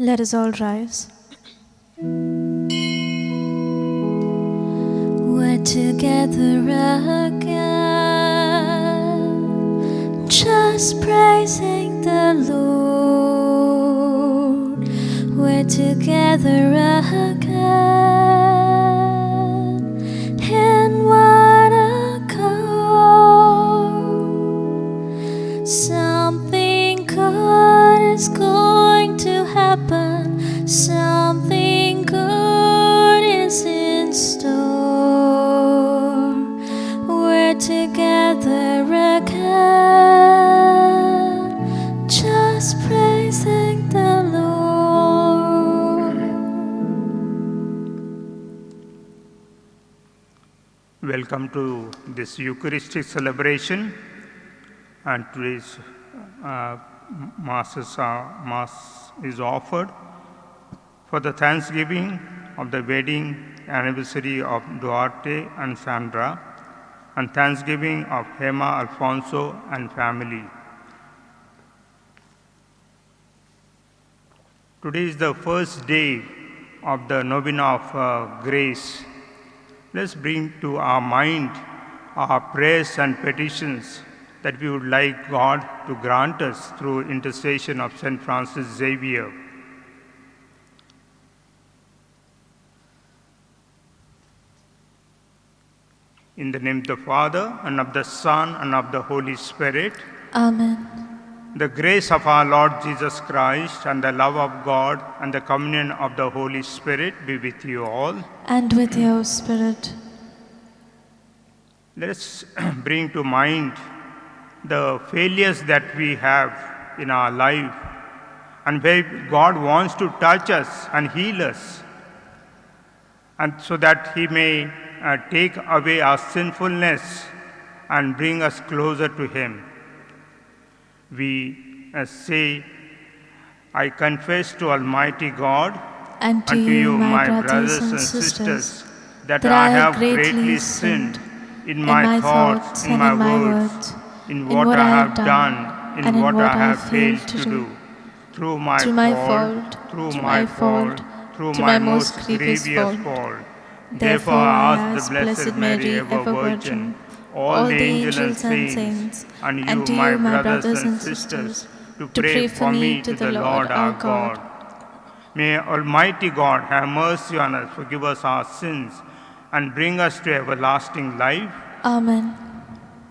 Let us all rise. We're together again, just praising the Lord. We're together again in one accord. Something good is going to happen. Something good is in store. We're together again, just praising the Lord. Welcome to this Eucharistic celebration, and today's Mass is offered for the Thanksgiving of the wedding anniversary of Duarte and Sandra, and Thanksgiving of Hema, Alfonso and family. Today is the first day of the Novena of Grace. Let's bring to our mind our prayers and petitions that we would like God to grant us through intercession of St. Francis Xavier. In the name of the Father, and of the Son, and of the Holy Spirit. Amen. The grace of our Lord Jesus Christ, and the love of God, and the communion of the Holy Spirit be with you all. And with your spirit. Let us bring to mind the failures that we have in our life, and where God wants to touch us and heal us, and so that He may take away our sinfulness and bring us closer to Him. We say, I confess to Almighty God And to you, my brothers and sisters, that I have greatly sinned in my thoughts, in my words, in what I have done, in what I have failed to do, through my fault, through my most grievous fault. Therefore I ask the Blessed Mary, ever Virgin, all the angels and saints, and you, my brothers and sisters, to pray for me to the Lord our God. May Almighty God have mercy on us, forgive us our sins, and bring us to everlasting life. Amen.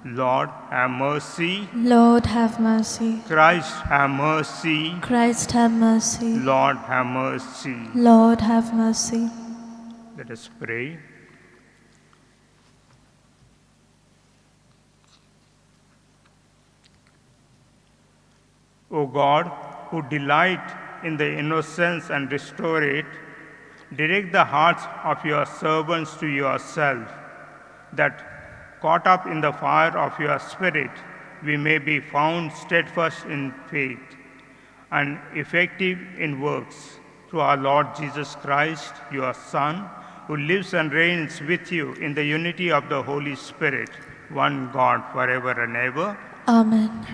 Lord, have mercy. Lord, have mercy. Christ, have mercy. Christ, have mercy. Lord, have mercy. Lord, have mercy. Let us pray. O God, who delight in the innocence and restore it, direct the hearts of your servants to yourself, that, caught up in the fire of your Spirit, we may be found steadfast in faith and effective in works, through our Lord Jesus Christ, your Son, who lives and reigns with you in the unity of the Holy Spirit, one God, forever and ever. Amen.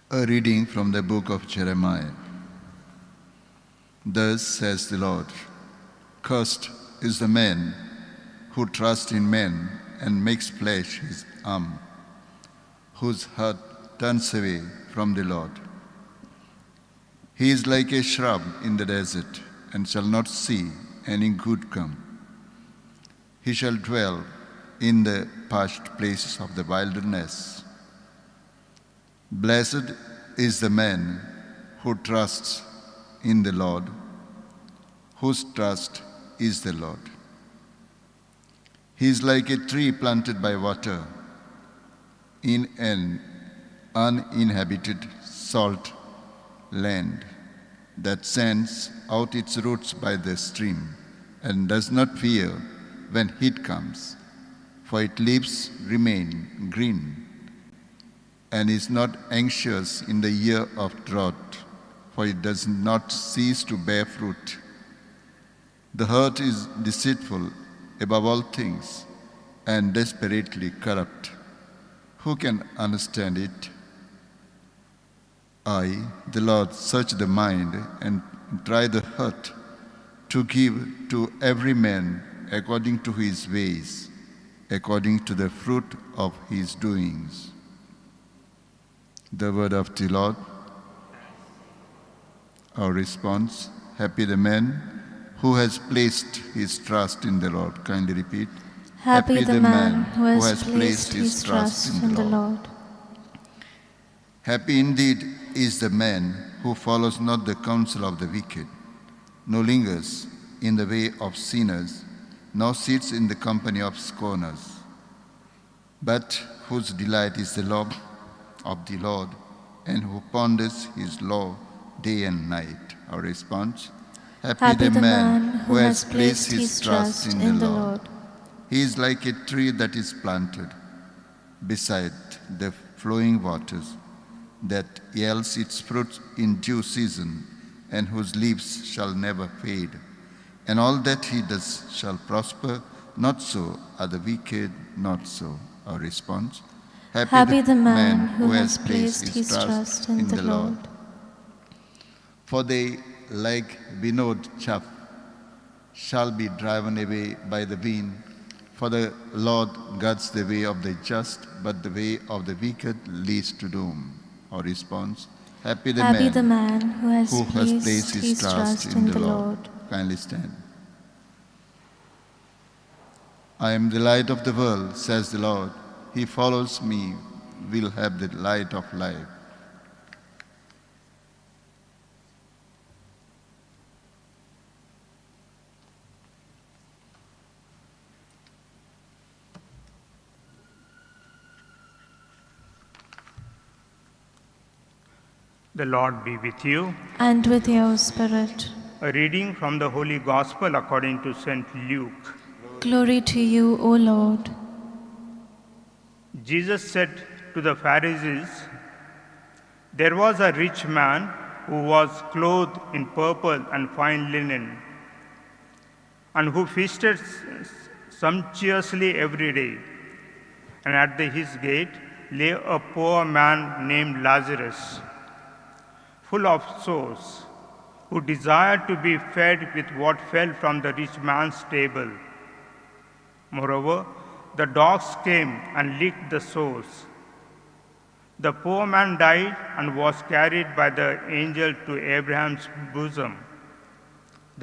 A reading from the book of Jeremiah. Thus says the Lord, cursed is the man who trusts in men and makes flesh his arm, whose heart turns away from the Lord. He is like a shrub in the desert and shall not see any good come. He shall dwell in the parched places of the wilderness. Blessed is the man who trusts in the Lord, whose trust is the Lord. He is like a tree planted by water in an uninhabited salt land that sends out its roots by the stream and does not fear when heat comes, for its leaves remain green, and is not anxious in the year of drought, for it does not cease to bear fruit. The heart is deceitful above all things and desperately corrupt. Who can understand it? I, the Lord, search the mind and try the heart, to give to every man according to his ways, according to the fruit of his doings. The word of the Lord. Our response: happy the man who has placed his trust in the Lord. Kindly repeat. Happy the man who has placed his trust in the Lord. Happy indeed is the man who follows not the counsel of the wicked, nor lingers in the way of sinners, nor sits in the company of scorners, but whose delight is the law of the Lord, and who ponders his law day and night. Our response: happy the man who has placed his trust in the Lord. He is like a tree that is planted beside the flowing waters, that yields its fruit in due season, and whose leaves shall never fade. And all that he does shall prosper. Not so are the wicked, not so. Our response: happy the man who has placed his trust in the Lord. For they, like winnowed chaff, shall be driven away by the wind. For the Lord guards the way of the just, but the way of the wicked leads to doom. Our response: happy the man who has placed his trust in the Lord. Kindly stand. I am the light of the world, says the Lord. He follows me will have the light of life. The Lord be with you. And with your spirit. A reading from the Holy Gospel according to St. Luke. Glory to you, O Lord. Jesus said to the Pharisees, "There was a rich man who was clothed in purple and fine linen, and who feasted sumptuously every day. And at his gate lay a poor man named Lazarus, full of sores, who desired to be fed with what fell from the rich man's table. Moreover, the dogs came and licked the sores. The poor man died and was carried by the angel to Abraham's bosom.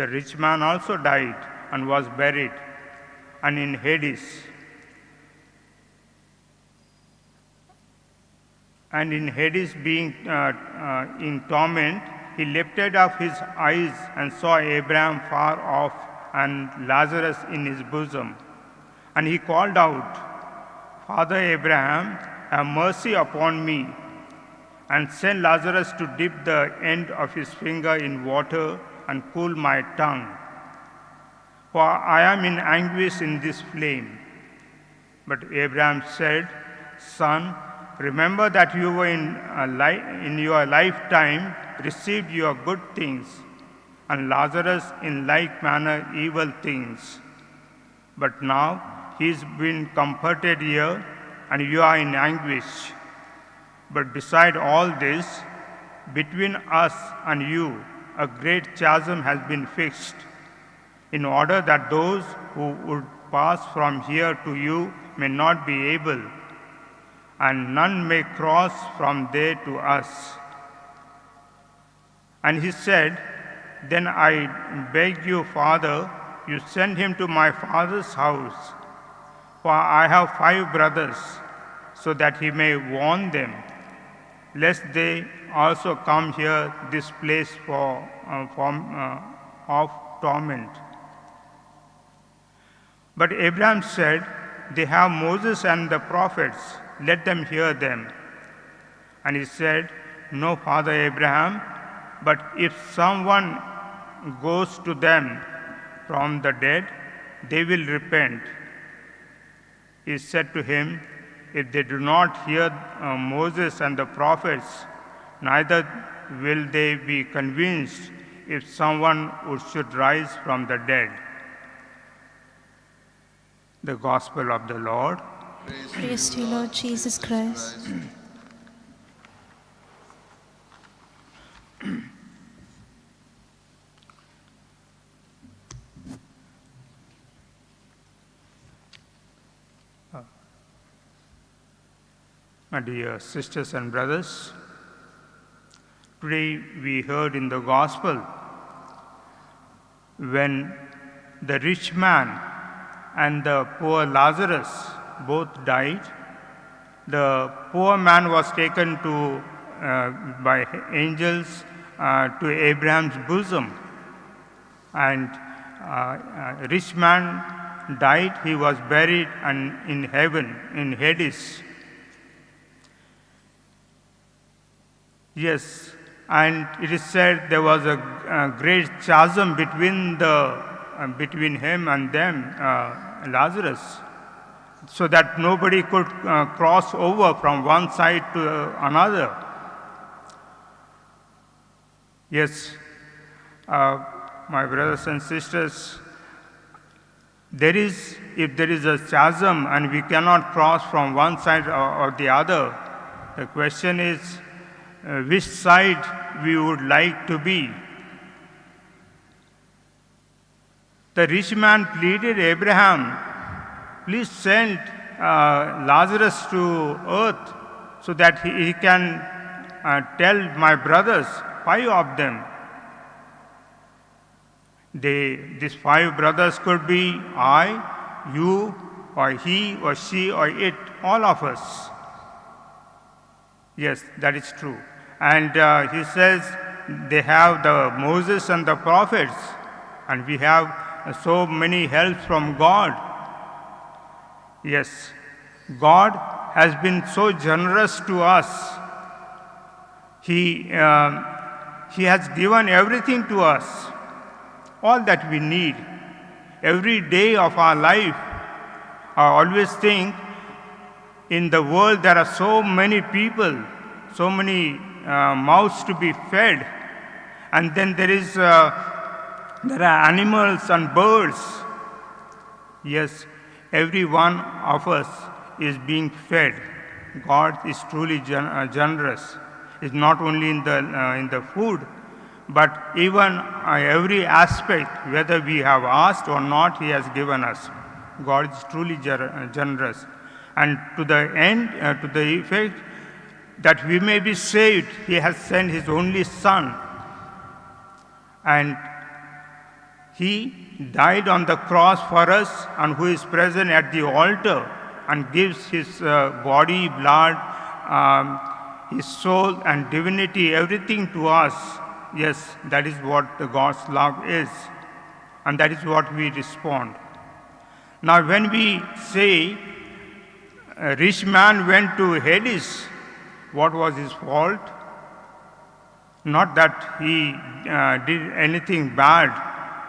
The rich man also died and was buried, and in Hades, being in torment, he lifted up his eyes and saw Abraham far off and Lazarus in his bosom. And he called out, 'Father Abraham, have mercy upon me, and send Lazarus to dip the end of his finger in water and cool my tongue, for I am in anguish in this flame.' But Abraham said, 'Son, remember that you were in your lifetime received your good things, and Lazarus in like manner evil things. But now he is being comforted here, and you are in anguish. But beside all this, between us and you, a great chasm has been fixed, in order that those who would pass from here to you may not be able, and none may cross from there to us.' And he said, 'Then I beg you, Father, you send him to my father's house, for I have 5 brothers, so that he may warn them, lest they also come here this place of torment.' But Abraham said, 'They have Moses and the prophets, let them hear them.' And he said, 'No, Father Abraham, but if someone goes to them from the dead, they will repent.' He said to him, 'If they do not hear Moses and the prophets, neither will they be convinced if someone should rise from the dead. The Gospel of the Lord. Praise to you, Lord Jesus Christ. My dear sisters and brothers, today we heard in the Gospel when the rich man and the poor Lazarus both died. The poor man was taken by angels to Abraham's bosom, and rich man died. He was buried in heaven, in Hades. Yes, and it is said there was a great chasm between him and them, Lazarus, so that nobody could cross over from one side to another. Yes, my brothers and sisters, if there is a chasm and we cannot cross from one side or the other, the question is which side we would like to be. The rich man pleaded, Abraham, please send Lazarus to earth so that he can tell my brothers, 5 of them. These 5 brothers could be I, you, or he, or she, or it, all of us. Yes, that is true. And he says they have the Moses and the prophets, and we have so many helps from God. Yes, God has been so generous to us. He has given everything to us, all that we need. Every day of our life, I always think in the world there are so many people, so many mouths to be fed, and then there are animals and birds. Yes, every one of us is being fed. God is truly generous. It's not only in the food, but even every aspect, whether we have asked or not, He has given us. God is truly generous. And to the end, to the effect that we may be saved, He has sent His only Son. And He died on the cross for us, and who is present at the altar and gives His body, blood, His soul and divinity, everything to us. Yes, that is what the God's love is, and that is what we respond. Now when we say a rich man went to Hades, what was his fault? Not that he did anything bad,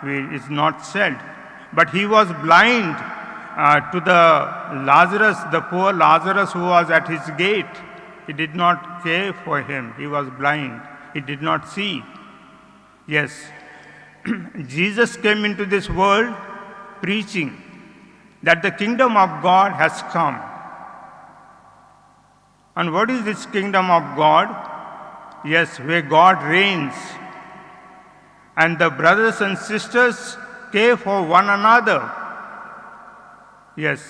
it's not said, but he was blind to the poor Lazarus who was at his gate. He did not care for him. He was blind. He did not see. Yes, Jesus came into this world preaching that the kingdom of God has come. And what is this kingdom of God? Yes, where God reigns. And the brothers and sisters care for one another. Yes,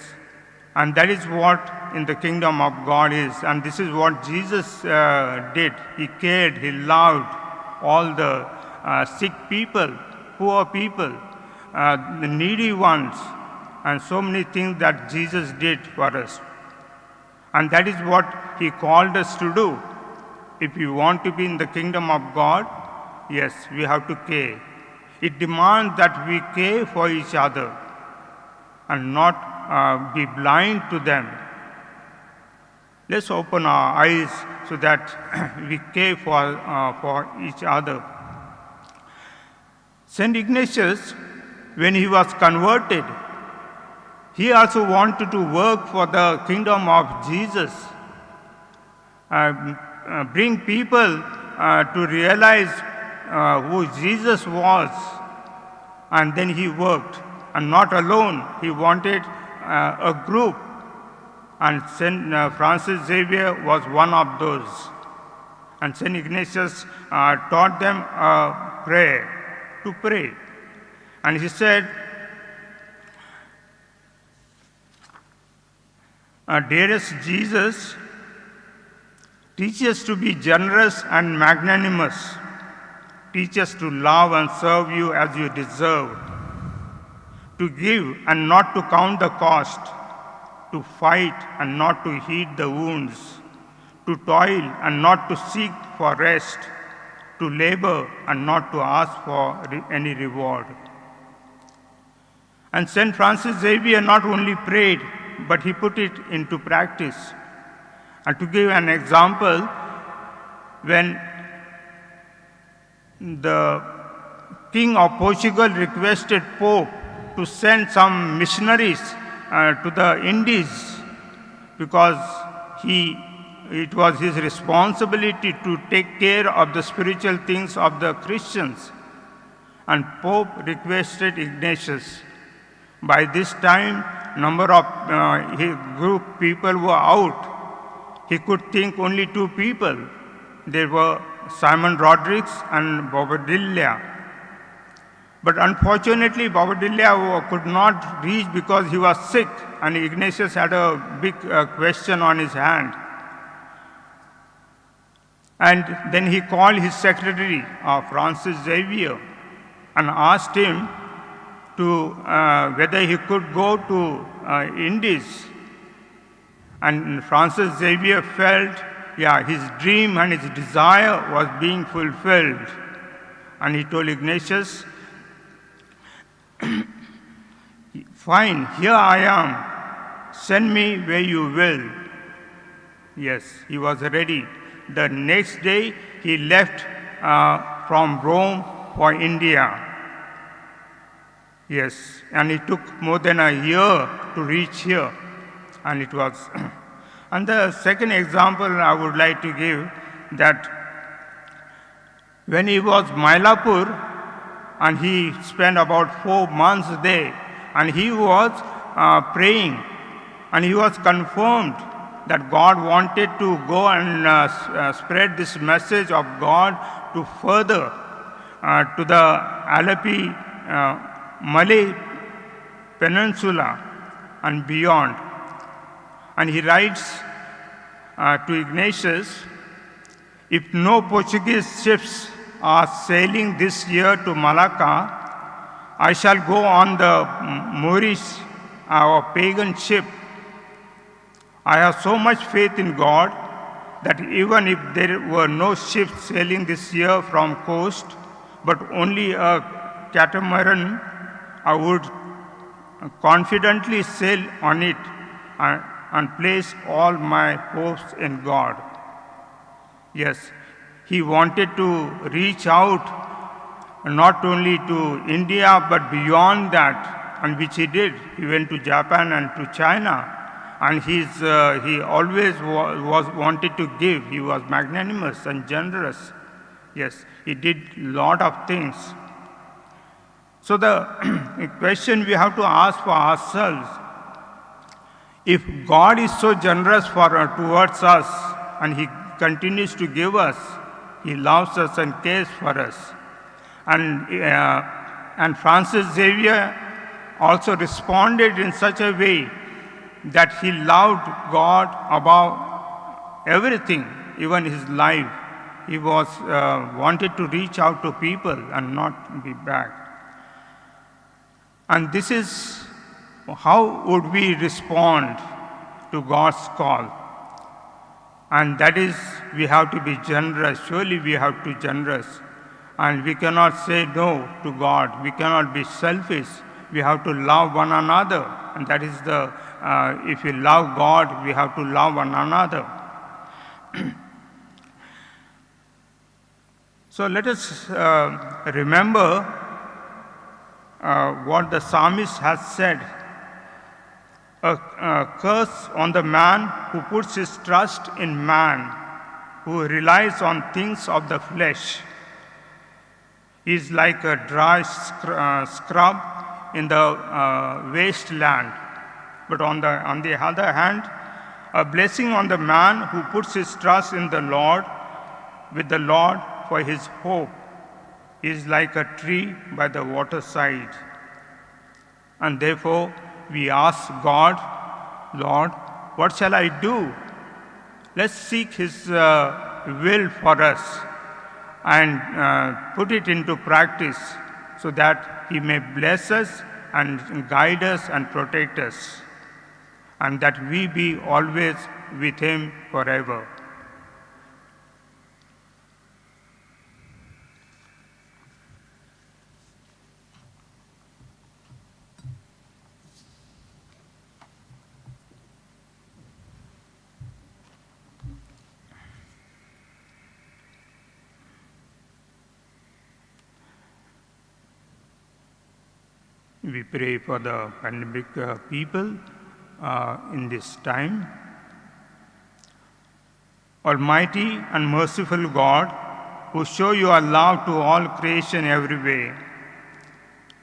and that is what in the kingdom of God is. And this is what Jesus did. He cared, He loved all the sick people, poor people, the needy ones, and so many things that Jesus did for us. And that is what He called us to do. If we want to be in the kingdom of God, yes, we have to care. It demands that we care for each other and not be blind to them. Let's open our eyes so that we care for each other. St. Ignatius, when he was converted, he also wanted to work for the kingdom of Jesus, bring people to realize who Jesus was, and then he worked. And not alone, he wanted a group, and St. Francis Xavier was one of those. And St. Ignatius taught them prayer, to pray. And he said, "Dearest Jesus, teach us to be generous and magnanimous. Teach us to love and serve you as you deserve, to give and not to count the cost, to fight and not to heed the wounds, to toil and not to seek for rest, to labor and not to ask for any reward." And St. Francis Xavier not only prayed, but he put it into practice. And to give an example, when the King of Portugal requested Pope to send some missionaries to the Indies, because it was his responsibility to take care of the spiritual things of the Christians. And Pope requested Ignatius. By this time, number of his group people were out. He could think only two people. They were Simon Rodrigues and Bobadilla. But unfortunately, Bobadilla could not reach because he was sick, and Ignatius had a big question on his hand. And then he called his secretary, Francis Xavier, and asked him to whether he could go to Indies. And Francis Xavier felt, his dream and his desire was being fulfilled. And he told Ignatius, "Fine, here I am. Send me where you will." Yes, he was ready. The next day, he left from Rome for India. Yes, and it took more than a year to reach here, and it was. And the second example I would like to give, that when he was Mylapore, and he spent about 4 months there, and he was praying, and he was confirmed that God wanted to go and spread this message of God to further to the Alleppey Malay Peninsula and beyond. And he writes to Ignatius, "If no Portuguese ships are sailing this year to Malacca, I shall go on the Moorish, our pagan ship. I have so much faith in God that even if there were no ships sailing this year from coast, but only a catamaran, I would confidently sail on it and place all my hopes in God." Yes, he wanted to reach out not only to India but beyond that, and which he did. He went to Japan and to China, and he always was wanted to give. He was magnanimous and generous. Yes, he did a lot of things. So the question we have to ask for ourselves, if God is so generous towards us, and he continues to give us, he loves us and cares for us. And Francis Xavier also responded in such a way that he loved God above everything, even his life. He was wanted to reach out to people and not be back. And this is how would we respond to God's call. And that is, we have to be generous. Surely we have to be generous. And we cannot say no to God. We cannot be selfish. We have to love one another. And that is the, if we love God, we have to love one another. So let us remember what the psalmist has said. A curse on the man who puts his trust in man. who relies on things of the flesh is like a dry scrub in the wasteland. But on the other hand, a blessing on the man who puts his trust in the Lord, with the Lord for his hope, is like a tree by the waterside. And therefore, we ask God, Lord, what shall I do? Let's seek His will for us and put it into practice so that He may bless us and guide us and protect us, and that we be always with Him forever. We pray for the pandemic people in this time. Almighty and merciful God, who show your love to all creation every way,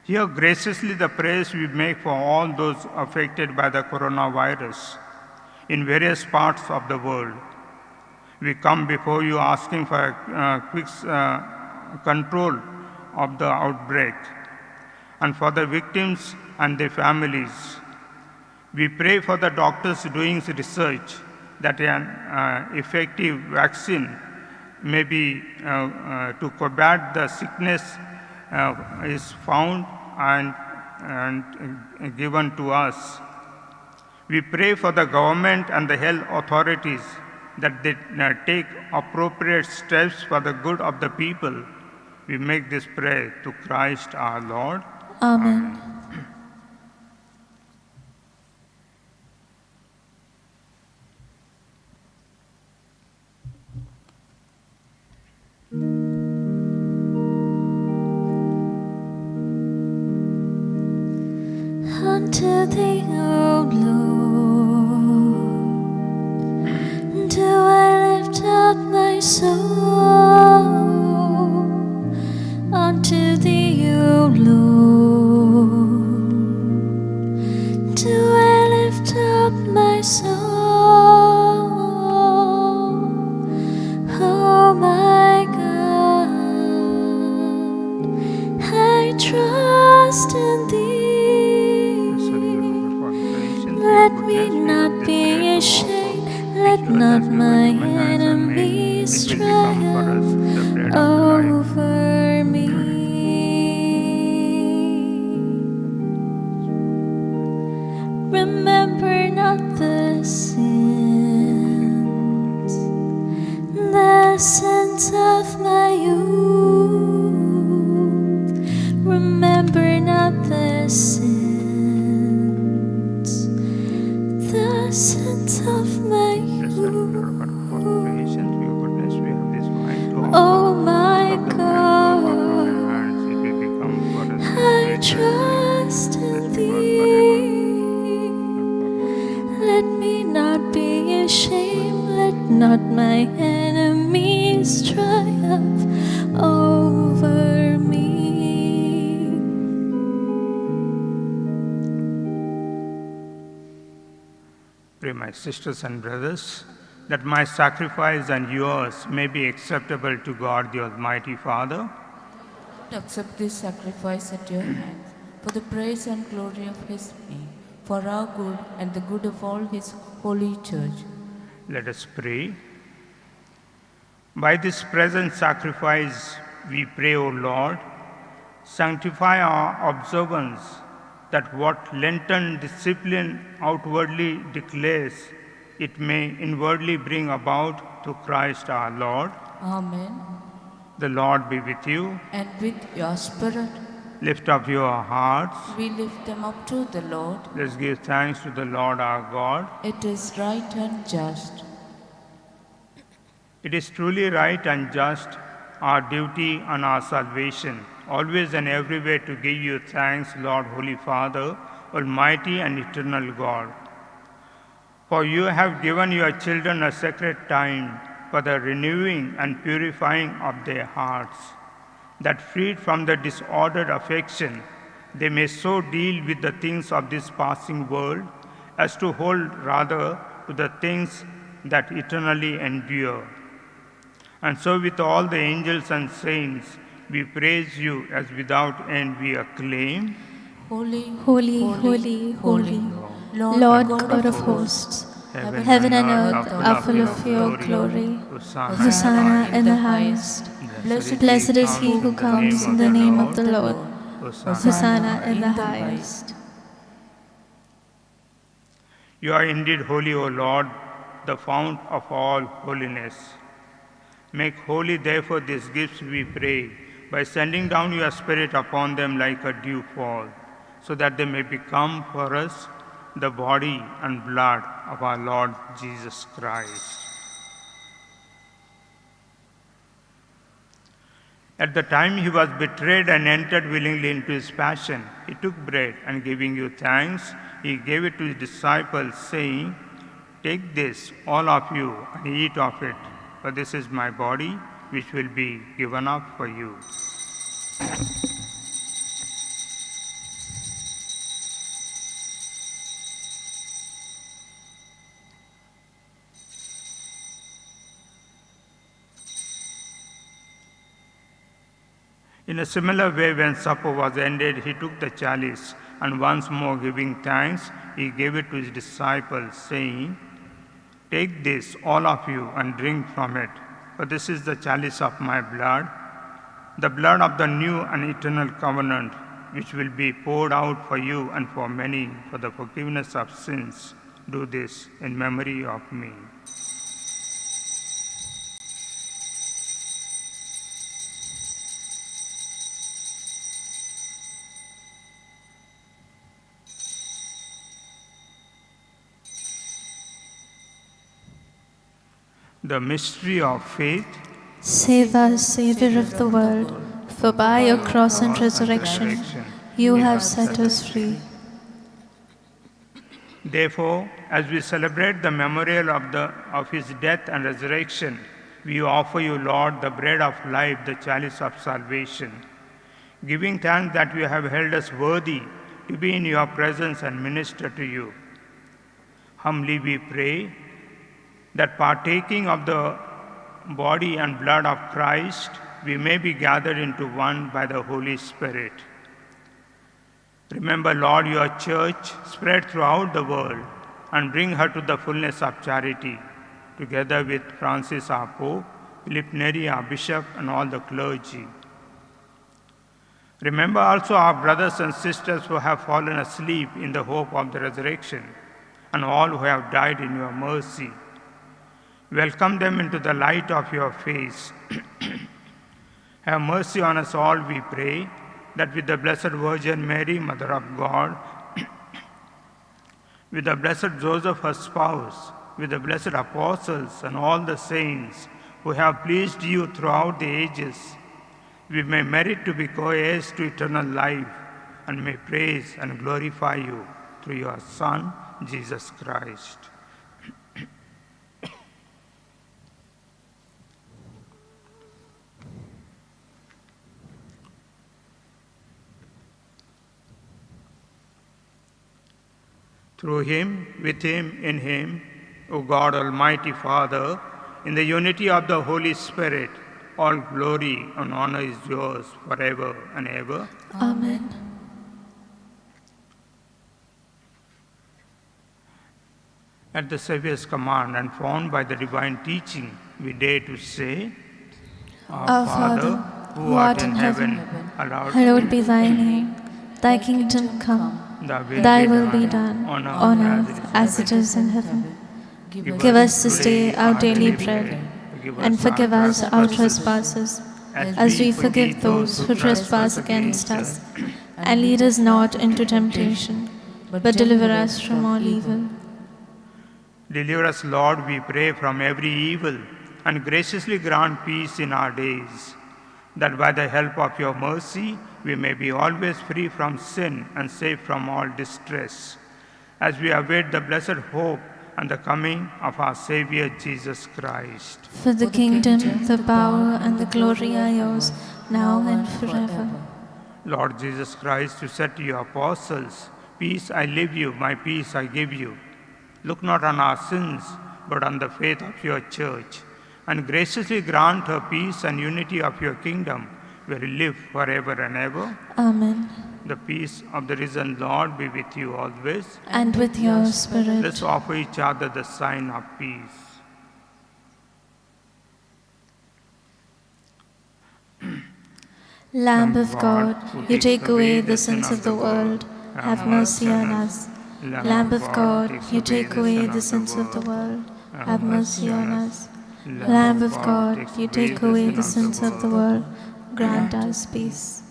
hear graciously the prayers we make for all those affected by the coronavirus in various parts of the world. We come before you asking for a quick control of the outbreak, and for the victims and their families. We pray for the doctors doing research that an effective vaccine may be to combat the sickness is found and given to us. We pray for the government and the health authorities that they take appropriate steps for the good of the people. We make this prayer to Christ our Lord. Amen. Unto thee, O Lord, do I lift up my soul. Unto thee, O Lord, do I lift up my soul. Oh my God, I trust in thee. Let me not be ashamed, let not my enemies triumph over me. Remember not the sins of my youth. Remember not the sins of my youth. Oh my God, I trust in thee. Let me not be ashamed, let not my enemies triumph over me. Pray, my sisters and brothers, that my sacrifice and yours may be acceptable to God the Almighty Father. Accept this sacrifice at your hands for the praise and glory of His name, for our good and the good of all His holy church. Let us pray. By this present sacrifice, we pray, O Lord, sanctify our observance, that what Lenten discipline outwardly declares, it may inwardly bring about to Christ our Lord. Amen. The Lord be with you. And with your spirit, Lift up your hearts. we lift them up to the Lord. Let's give thanks to the Lord our God. It is right and just. It is truly right and just, our duty and our salvation, always and everywhere to give you thanks, Lord, Holy Father, Almighty and eternal God. For you have given your children a sacred time for the renewing and purifying of their hearts, that freed from the disordered affection, they may so deal with the things of this passing world as to hold rather to the things that eternally endure. And so with all the angels and saints, we praise you as without end we acclaim. Holy, Holy, holy, holy, Lord God of hosts, heaven and earth are full of your glory. Hosanna in the highest. Blessed is he who comes in the name of the Lord. Hosanna in the highest. You are indeed holy, O Lord, the fount of all holiness. Make holy, therefore, these gifts, we pray, by sending down your Spirit upon them like a dewfall, so that they may become for us the body and blood of our Lord Jesus Christ. At the time he was betrayed and entered willingly into his passion, he took bread and giving you thanks, he gave it to his disciples, saying, "Take this, all of you, and eat of it, for this is my body, which will be given up for you." In a similar way, when supper was ended, he took the chalice, and once more giving thanks, he gave it to his disciples, saying, "Take this, all of you, and drink from it, for this is the chalice of my blood, the blood of the new and eternal covenant, which will be poured out for you and for many for the forgiveness of sins. Do this in memory of me." The mystery of faith. Save us, Savior of the world, for by your cross and resurrection you have set us free. Therefore, as we celebrate the memorial of his death and resurrection, we offer you, Lord, the bread of life, the chalice of salvation, giving thanks that you have held us worthy to be in your presence and minister to you. Humbly we pray that partaking of the body and blood of Christ, we may be gathered into one by the Holy Spirit. Remember, Lord, your church spread throughout the world and bring her to the fullness of charity, together with Francis our Pope, Philip Neri our Bishop, and all the clergy. Remember also our brothers and sisters who have fallen asleep in the hope of the resurrection, and all who have died in your mercy. Welcome them into the light of your face. Have mercy on us all, we pray, that with the Blessed Virgin Mary, Mother of God, with the Blessed Joseph, her spouse, with the blessed apostles and all the saints who have pleased you throughout the ages, we may merit to be co-heirs to eternal life and may praise and glorify you through your Son, Jesus Christ. Through him, with him, in him, O God, Almighty Father, in the unity of the Holy Spirit, all glory and honor is yours forever and ever. Amen. At the Saviour's command and formed by the divine teaching, we dare to say, Our Father, who art in heaven, hallowed be thy name. Thy kingdom come. Thy will be done, on earth as it is in heaven. Give us this day our daily bread, and forgive us our trespasses, as we forgive those who trespass against us. And lead us not into temptation, but deliver us from all evil. Deliver us, Lord, we pray, from every evil, and graciously grant peace in our days, that by the help of your mercy we may be always free from sin and safe from all distress, as we await the blessed hope and the coming of our Savior Jesus Christ. For the kingdom, the power, and the glory are yours, now and forever. Lord Jesus Christ, you said to your apostles, "Peace I leave you, my peace I give you." Look not on our sins, but on the faith of your church, and graciously grant her peace and unity of your kingdom, where you live forever and ever. Amen. The peace of the risen Lord be with you always. And with your spirit. Let's offer each other the sign of peace. Lamb of God, you take away the sins of the world, have mercy on us. Lamb of God, you take away the sins of the world, have mercy on us. Lamb of God, you take away the sins of the world, grant us peace.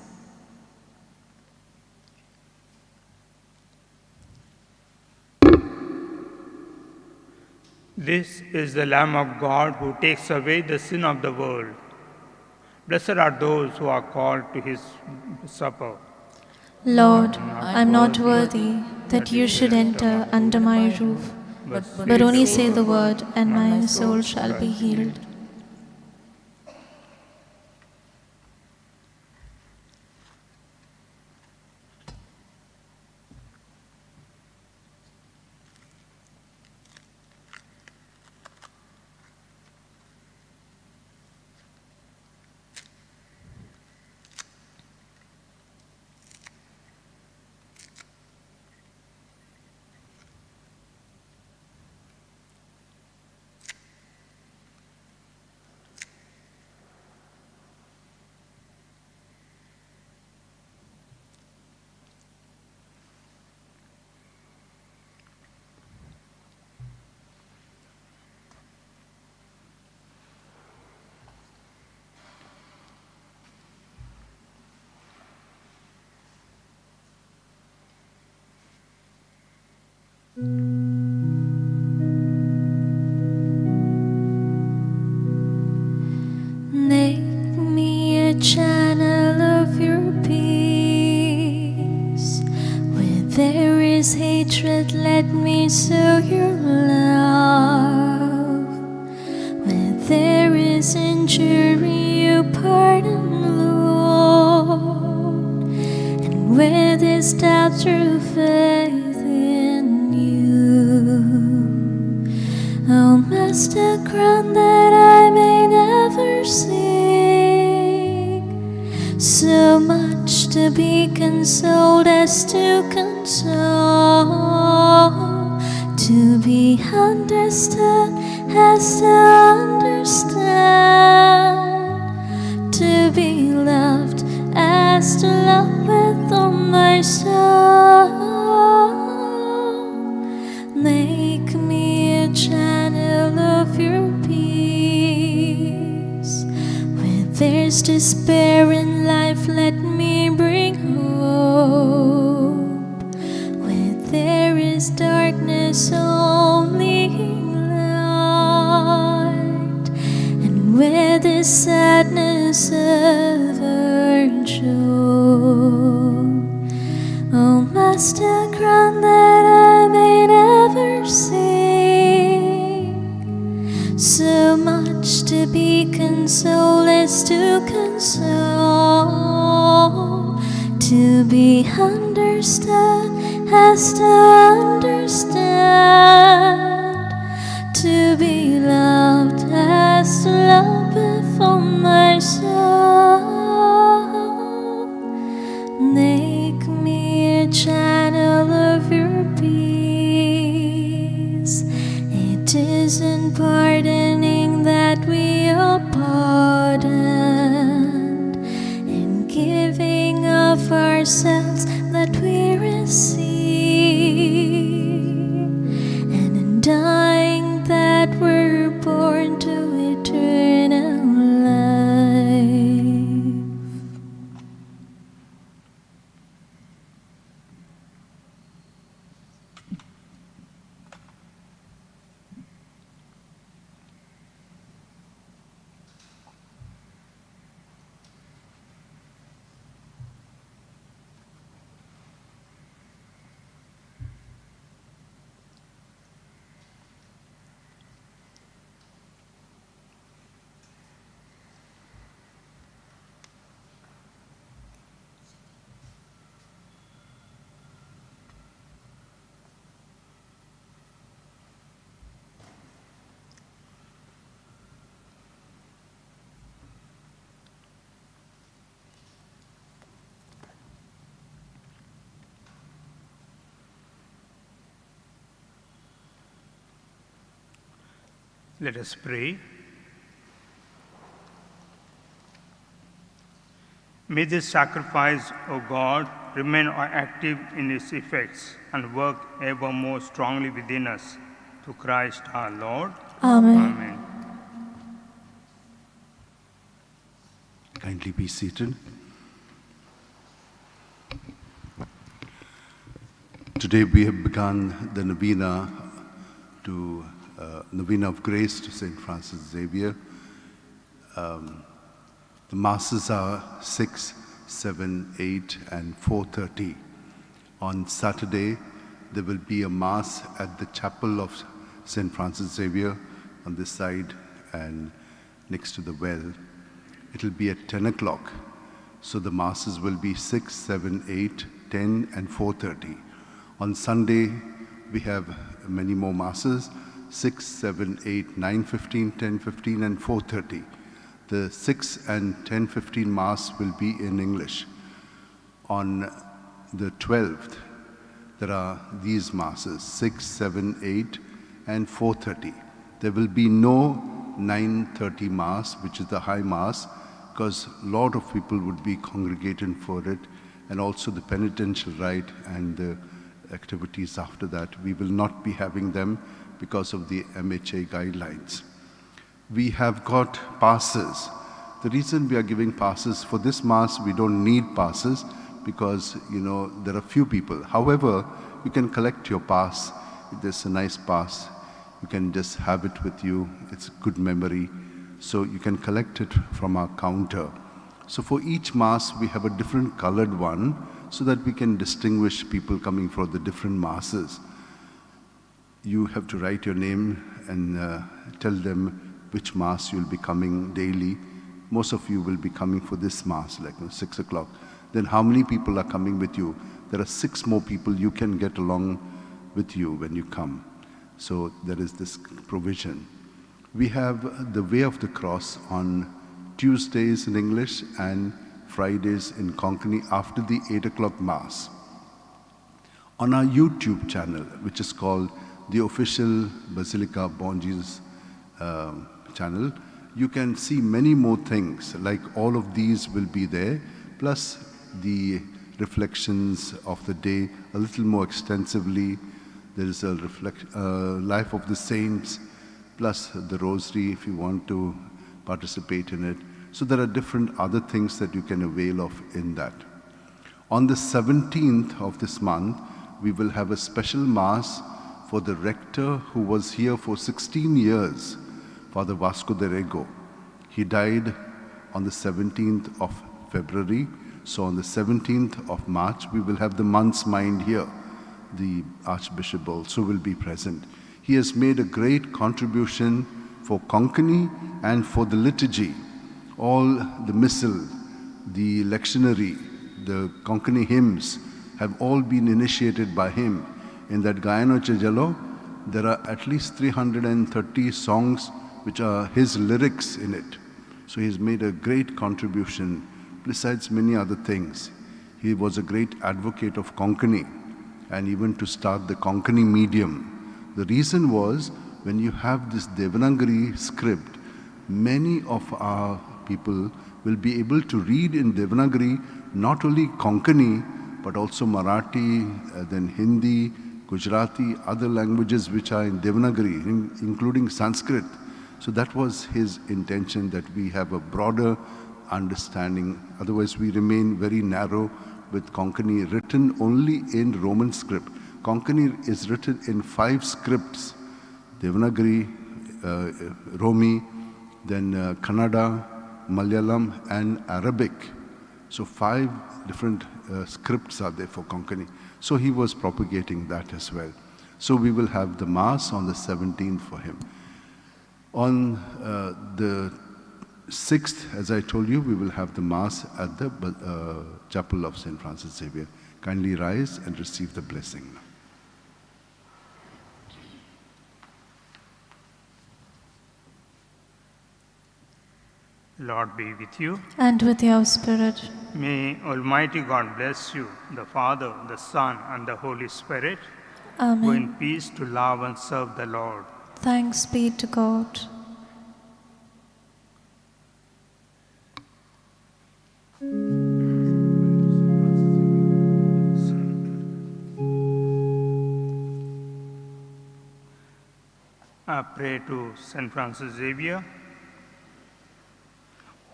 This is the Lamb of God who takes away the sin of the world. Blessed are those who are called to his supper. Lord, I am not worthy that you should enter under my roof, but only say the word, and my soul shall be healed. Make me a channel of your peace. Where there is hatred, let me sow your love. Where there is injury, you pardon, Lord. And where there's doubt, through faith in you. Oh, Master, grant that I may never seek so much to be consoled as to console, to be understood as to understand, to be loved as to love with all my soul. Make me a channel of your peace. Where there's despair in life, let me bring hope. Where there is darkness, only light. And where there's sadness, ever joy. Oh, Master, grant that I may never seek so much to be consoled as to console, to be understood as to understand, to be loved as to love with all my soul. Make me a channel of your peace. It is in pardoning that we are pardoned, in giving of ourselves that we receive, and in dying that we're born to eternal life. Let us pray. May this sacrifice, O God, remain active in its effects and work ever more strongly within us. Through Christ our Lord. Amen. Amen. Kindly be seated. Today we have begun the novena of grace to St. Francis Xavier. The masses are 6, 7, 8 and 4:30. On Saturday there will be a mass at the chapel of St. Francis Xavier on this side and next to the well. It will be at 10 o'clock. So the masses will be 6, 7, 8, 10 and 4:30. On Sunday, we have many more masses, 6, 7, 8, 9:15, 10:15 and 4:30. The 6 and 10:15 mass will be in English. On the 12th, there are these masses, 6, 7, 8 and 4:30. There will be no 9:30 mass, which is the high mass, because a lot of people would be congregating for it, and also the penitential rite and the activities after that. We will not be having them because of the MHA guidelines. We have got passes. The reason we are giving passes for this mass, we don't need passes because, there are few people. However, you can collect your pass. If there's a nice pass, you can just have it with you. It's a good memory. So you can collect it from our counter. So for each mass, we have a different colored one so that we can distinguish people coming for the different masses. You have to write your name and tell them which mass you'll be coming daily. Most of you will be coming for this mass, like 6 o'clock. Then how many people are coming with you? There are 6 more people you can get along with you when you come. So there is this provision. We have the Way of the Cross on Tuesdays in English and Fridays in Konkani after the 8 o'clock Mass. On our YouTube channel, which is called the official Basilica Born Jesus channel, you can see many more things, like all of these will be there, plus the reflections of the day a little more extensively. There is a life of the saints, plus the rosary if you want to participate in it. So there are different other things that you can avail of in that. On the 17th of this month, we will have a special Mass for the rector who was here for 16 years, Father Vasco de Rego. He died on the 17th of February. So on the 17th of March, we will have the month's mind here. The Archbishop also will be present. He has made a great contribution for Konkani and for the liturgy. All the missal, the lectionary, the Konkani hymns have all been initiated by him. In that Gayanoche Jalo, there are at least 330 songs which are his lyrics in it. So he's made a great contribution, besides many other things. He was a great advocate of Konkani, and even to start the Konkani medium. The reason was, when you have this Devanagari script, many of our people will be able to read in Devanagari not only Konkani, but also Marathi, then Hindi, Gujarati, other languages which are in Devanagari, including Sanskrit. So that was his intention, that we have a broader understanding. Otherwise, we remain very narrow with Konkani written only in Roman script. Konkani is written in 5 scripts: Devanagari, Romi, then Kannada, Malayalam, and Arabic. So 5 different scripts are there for Konkani. So he was propagating that as well. So we will have the Mass on the 17th for him. On the 6th, as I told you, we will have the Mass at the Chapel of St. Francis Xavier. Kindly rise and receive the blessing. Lord be with you. And with your spirit. May Almighty God bless you, the Father, the Son, and the Holy Spirit. Amen. Go in peace to love and serve the Lord. Thanks be to God. Pray to St. Francis Xavier.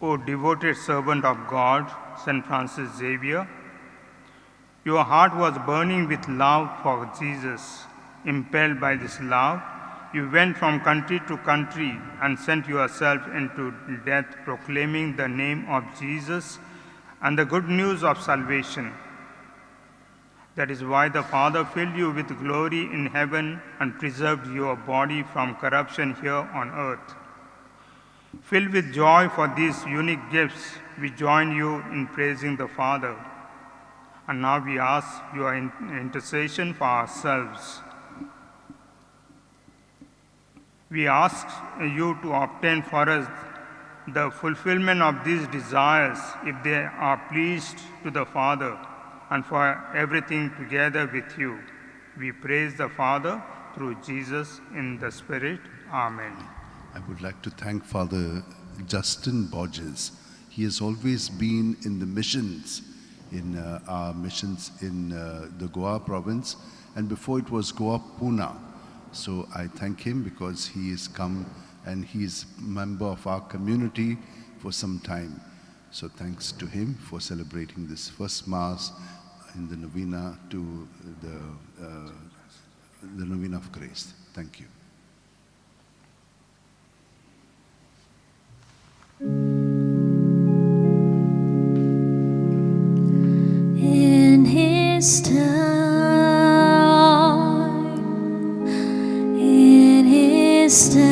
O devoted servant of God, St. Francis Xavier, your heart was burning with love for Jesus. Impelled by this love, you went from country to country and sent yourself into death, proclaiming the name of Jesus and the good news of salvation. That is why the Father filled you with glory in heaven and preserved your body from corruption here on earth. Filled with joy for these unique gifts, we join you in praising the Father. And now we ask your intercession for ourselves. We ask you to obtain for us the fulfillment of these desires if they are pleased to the Father, and for everything together with you. We praise the Father through Jesus in the Spirit. Amen. I would like to thank Father Justin Borges. He has always been in the missions, in our missions in the Goa province, and before it was Goa Pune. So I thank him because he has come and he is a member of our community for some time. So thanks to him for celebrating this first Mass in the Novena to the Novena of Grace. Thank you. In his time, in his time,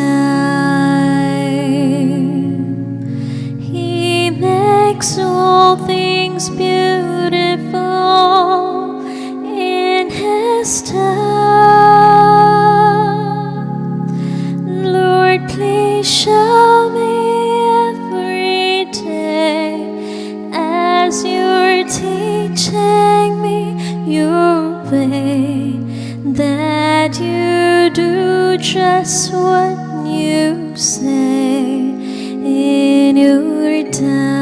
he makes all things beautiful. In his time, Lord, please show me every day as you're teaching me your way, that you do just what you say in your time.